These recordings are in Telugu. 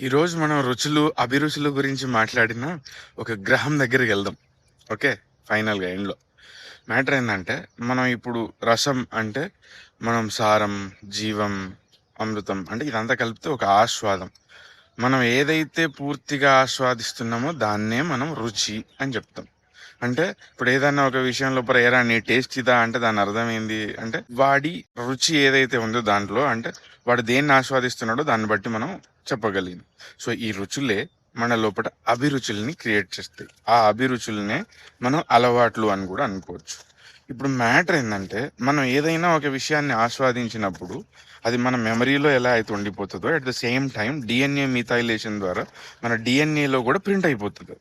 ఈరోజు మనం రుచులు, అభిరుచుల గురించి మాట్లాడిన ఒక గ్రహం దగ్గరికి వెళ్దాం. ఓకే. ఫైనల్‌గా ఎండ్‌లో. మ్యాటర్ ఏందంటే, మనం ఇప్పుడు రసం అంటే, మనం సారం, జీవం, అమృతం అంటే ఇదంతా కలిపితే ఒక ఆస్వాదం. మనం ఏదైతే పూర్తిగా ఆస్వాదిస్తున్నామో దాన్నే మనం రుచి అని చెప్తాం. అంటే ఇప్పుడు ఏదన్నా ఒక విషయం లోపల ఏరా నీ టేస్ట్ ఇదా అంటే దాని అర్థం ఏంది అంటే వాడి రుచి ఏదైతే ఉందో దాంట్లో అంటే వాడు దేన్ని ఆస్వాదిస్తున్నాడో దాన్ని బట్టి మనం చెప్పగలిగింది. సో ఈ రుచులే మన లోపల అభిరుచుల్ని క్రియేట్ చేస్తాయి. ఆ అభిరుచులనే మనం అలవాట్లు అని కూడా అనుకోవచ్చు. ఇప్పుడు మ్యాటర్ ఏంటంటే మనం ఏదైనా ఒక విషయాన్ని ఆస్వాదించినప్పుడు అది మన మెమరీలో ఎలా అయితే ఉండిపోతుందో at the same time DNA methylation ద్వారా మన డిఎన్ఏలో కూడా ప్రింట్ అయిపోతుంది.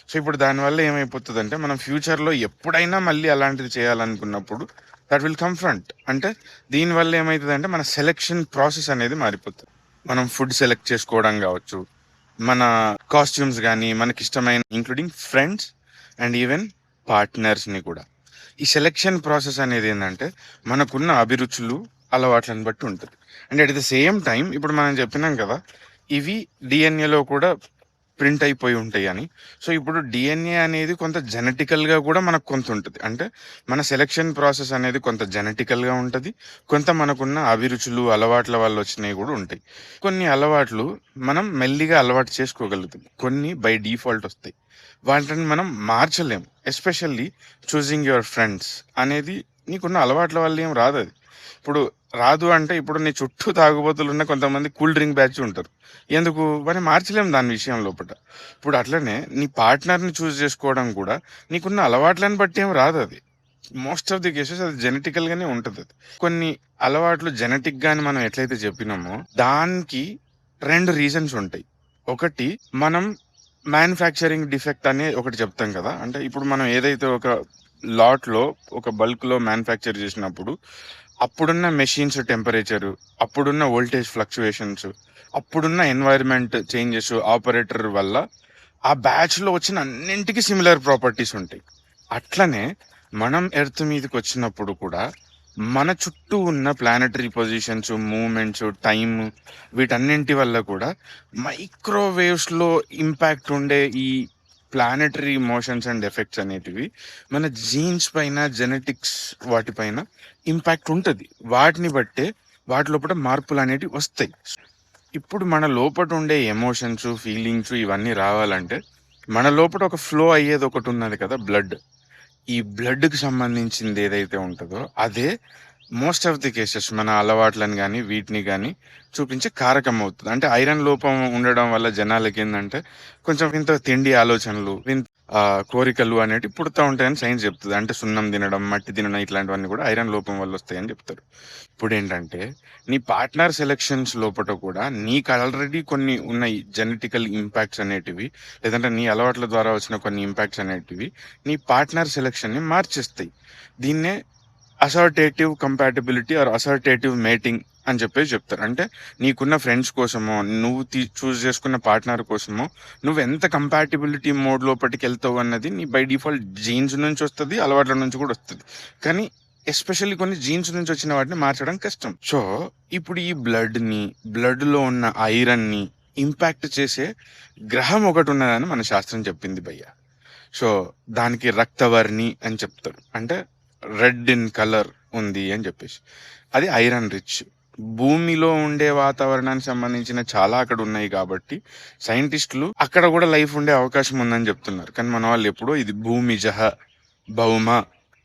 సో ఇప్పుడు దానివల్ల ఏమైపోతుందంటే మనం ఫ్యూచర్లో ఎప్పుడైనా మళ్ళీ అలాంటిది చేయాలనుకున్నప్పుడు దట్ విల్ కమ్ ఫ్రంట్. అంటే దీనివల్ల ఏమవుతుందంటే మన సెలెక్షన్ ప్రాసెస్ అనేది మారిపోతుంది. మనం ఫుడ్ సెలెక్ట్ చేసుకోవడం కావచ్చు, మన కాస్ట్యూమ్స్ కానీ మనకి ఇష్టమైన ఇంక్లూడింగ్ ఫ్రెండ్స్ అండ్ ఈవెన్ పార్ట్నర్స్ని కూడా. ఈ సెలెక్షన్ ప్రాసెస్ అనేది ఏంటంటే మనకున్న అభిరుచులు అలవాట్లను బట్టి ఉంటుంది. And at the same time ఇప్పుడు మనం చెప్పినాం కదా, ఇవి డిఎన్ఏలో కూడా ప్రింట్ అయిపోయి ఉంటాయి అని. సో ఇప్పుడు డిఎన్ఏ అనేది కొంత జెనెటికల్గా కూడా మనకు కొంత ఉంటుంది. అంటే మన సెలెక్షన్ ప్రాసెస్ అనేది కొంత జెనెటికల్గా ఉంటుంది, కొంత మనకున్న అభిరుచులు అలవాట్ల వల్ల వచ్చినవి కూడా ఉంటాయి. కొన్ని అలవాట్లు మనం మెల్లిగా అలవాటు చేసుకోగలుగుతాం, కొన్ని బై డిఫాల్ట్ వస్తాయి, వాటిని మనం మార్చలేం. ఎస్పెషల్లీ చూసింగ్ యువర్ ఫ్రెండ్స్ అనేది నీకున్న అలవాట్ల వల్ల ఏం రాదు. అది ఇప్పుడు రాదు అంటే ఇప్పుడు నీ చుట్టూ తాగుబోతులు ఉన్న కొంతమంది కూల్ డ్రింక్ బ్యాచ్ ఉంటారు. ఎందుకు వారిని మార్చలేం దాని విషయం లోపల. ఇప్పుడు అట్లనే నీ పార్ట్నర్ని చూస్ చేసుకోవడం కూడా నీకున్న అలవాట్లను బట్టి ఏం రాదు. అది మోస్ట్ ఆఫ్ ది కేసెస్ అది జెనెటికల్ గానే ఉంటుంది. అది కొన్ని అలవాట్లు జెనెటిక్ గాని మనం ఎట్లయితే చెప్పినామో దానికి రెండు రీజన్స్ ఉంటాయి. ఒకటి మనం మ్యానుఫ్యాక్చరింగ్ డిఫెక్ట్ అనే ఒకటి చెప్తాం కదా. అంటే ఇప్పుడు మనం ఏదైతే ఒక లాట్ లో ఒక బల్క్ లో మ్యానుఫ్యాక్చర్ చేసినప్పుడు అప్పుడున్న మెషిన్స్ టెంపరేచర్, అప్పుడున్న వోల్టేజ్ ఫ్లక్చుయేషన్స్, అప్పుడున్న ఎన్వైరన్మెంట్ చేంజెస్ ఆపరేటర్ వల్ల ఆ బ్యాచ్ లో వచ్చిన అన్నింటికి సిమిలర్ ప్రాపర్టీస్ ఉంటాయి. అట్లనే మనం ఎర్త్ మీదకి వచ్చినప్పుడు కూడా మన చుట్టూ ఉన్న ప్లానటరీ పొజిషన్స్, మూమెంట్స్, టైమ్, వీటన్నింటి వల్ల కూడా మైక్రోవేవ్స్ లో ఇంపాక్ట్ ఉండే ఈ ప్లానటరీ మోషన్స్ అండ్ ఎఫెక్ట్స్ అనేటివి మన జీన్స్ పైన, జెనెటిక్స్ వాటిపైన ఇంపాక్ట్ ఉంటుంది. వాటిని బట్టే వాటి లోపల మార్పులు అనేటివి వస్తాయి. ఇప్పుడు మన లోపట ఉండే ఎమోషన్స్, ఫీలింగ్స్ ఇవన్నీ రావాలంటే మన లోపల ఒక ఫ్లో అయ్యేది ఒకటి ఉన్నది కదా, బ్లడ్. ఈ బ్లడ్కి సంబంధించింది ఏదైతే ఉంటుందో అదే మోస్ట్ ఆఫ్ ది కేసెస్ మన అలవాట్లను కానీ వీటిని కానీ చూపించే కారకం అవుతుంది. అంటే ఐరన్ లోపం ఉండడం వల్ల జనాలకి ఏంటంటే కొంచెం ఇంత తిండి ఆలోచనలు, కోరికలు అనేవి పుడతా ఉంటాయని సైన్స్ చెప్తుంది. అంటే సున్నం తినడం, మట్టి తినడం ఇట్లాంటివన్నీ కూడా ఐరన్ లోపం వల్ల వస్తాయని చెప్తారు. ఇప్పుడు ఏంటంటే నీ పార్ట్నర్ సెలెక్షన్స్ లోపల కూడా నీకు ఆల్రెడీ కొన్ని ఉన్నాయి జెనెటికల్ ఇంపాక్ట్స్ అనేటివి, లేదంటే నీ అలవాట్ల ద్వారా వచ్చిన కొన్ని ఇంపాక్ట్స్ అనేటివి నీ పార్ట్నర్ సెలెక్షన్ ని మార్చేస్తాయి. దీన్నే అసర్టేటివ్ కంపాటబిలిటీ ఆర్ అసర్టేటివ్ మేటింగ్ అని చెప్పేసి చెప్తారు. అంటే నీకున్న ఫ్రెండ్స్ కోసమో, నువ్వు చూస్ చేసుకున్న పార్ట్నర్ కోసమో నువ్వు ఎంత కంపాటిబిలిటీ మోడ్ లోపలికి వెళ్తావు అన్నది నీ బై డిఫాల్ట్ జీన్స్ నుంచి వస్తుంది, అలవాట్ల నుంచి కూడా వస్తుంది. కానీ ఎస్పెషల్లీ కొన్ని జీన్స్ నుంచి వచ్చిన వాటిని మార్చడం కష్టం. సో ఇప్పుడు ఈ బ్లడ్ లో ఉన్న ఐరన్ ని ఇంపాక్ట్ చేసే గ్రహం ఒకటి ఉన్నదని మన శాస్త్రం చెప్పింది భయ్య. సో దానికి రక్తవర్ణి అని చెప్తారు. అంటే రెడ్ ఇన్ కలర్ ఉంది అని చెప్పేసి అది ఐరన్ రిచ్. భూమిలో ఉండే వాతావరణానికి సంబంధించిన చాలా అక్కడ ఉన్నాయి కాబట్టి సైంటిస్టులు అక్కడ కూడా లైఫ్ ఉండే అవకాశం ఉందని చెప్తున్నారు. కానీ మన వాళ్ళు ఎప్పుడో ఇది భూమిజహ భౌమ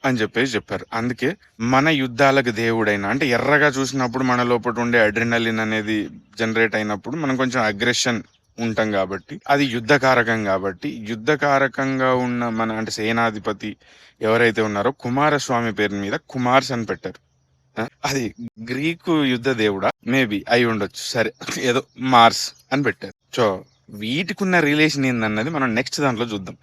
అని చెప్పేసి చెప్పారు. అందుకే మన యుద్ధాలకు దేవుడైన, అంటే ఎర్రగా చూసినప్పుడు మన లోపల ఉండే అడ్రినలిన్ అనేది జనరేట్ అయినప్పుడు మనం కొంచెం అగ్రెషన్ ఉంటాం కాబట్టి అది యుద్ధకారకం. కాబట్టి యుద్ధకారకంగా ఉన్న మన అంటే సేనాధిపతి ఎవరైతే ఉన్నారో కుమారస్వామి పేరు మీద కుమార్స్ అని పెట్టారు. అది గ్రీకు యుద్ధ దేవుడా మేబీ అయి ఉండొచ్చు, సరే ఏదో మార్స్ అని పెట్టారు. సో వీటికున్న రిలేషన్ ఏందన్నది మనం నెక్స్ట్ దాంట్లో చూద్దాం.